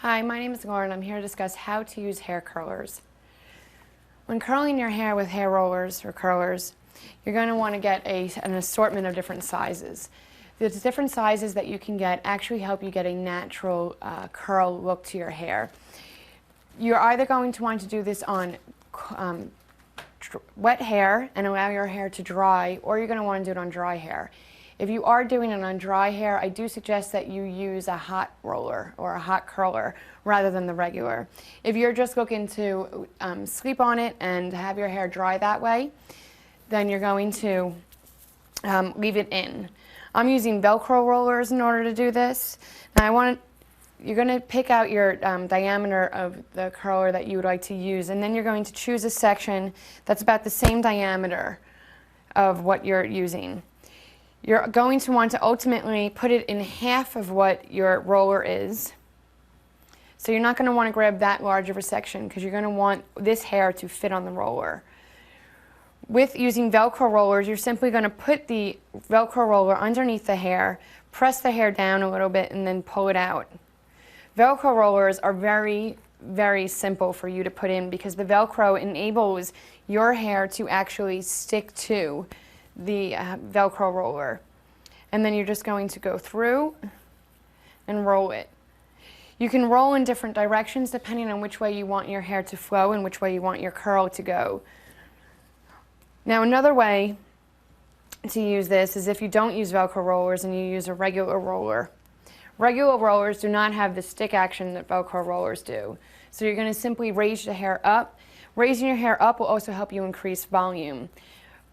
Hi, my name is Lauren. I'm here to discuss how to use hair curlers. When curling your hair with hair rollers or curlers, you're going to want to get an assortment of different sizes. The different sizes that you can get actually help you get a natural curl look to your hair. You're either going to want to do this on wet hair and allow your hair to dry, or you're going to want to do it on dry hair. If you are doing it on dry hair, I do suggest that you use a hot roller or a hot curler rather than the regular. If you're just looking to sleep on it and have your hair dry that way, then you're going to leave it in. I'm using Velcro rollers in order to do this. Now you're going to pick out your diameter of the curler that you would like to use, and then you're going to choose a section that's about the same diameter of what you're using. You're going to want to ultimately put it in half of what your roller is. So you're not going to want to grab that large of a section because you're going to want this hair to fit on the roller. With using Velcro rollers, you're simply going to put the Velcro roller underneath the hair, press the hair down a little bit, and then pull it out. Velcro rollers are very, very simple for you to put in because the Velcro enables your hair to actually stick to the Velcro roller. And then you're just going to go through and roll it. You can roll in different directions depending on which way you want your hair to flow and which way you want your curl to go. Now another way to use this is if you don't use Velcro rollers and you use a regular roller. Regular rollers do not have the stick action that Velcro rollers do. So you're going to simply raise the hair up. Raising your hair up will also help you increase volume.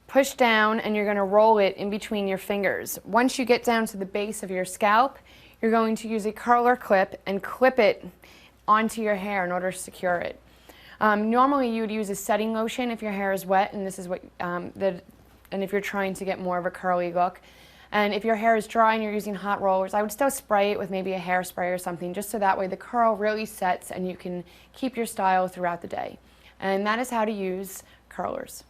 Push down and you're going to roll it in between your fingers. Once you get down to the base of your scalp, you're going to use a curler clip and clip it onto your hair in order to secure it. Normally you would use a setting lotion if your hair is wet, and this is what and if you're trying to get more of a curly look. And if your hair is dry and you're using hot rollers, I would still spray it with maybe a hairspray or something, just so that way the curl really sets and you can keep your style throughout the day. And that is how to use curlers.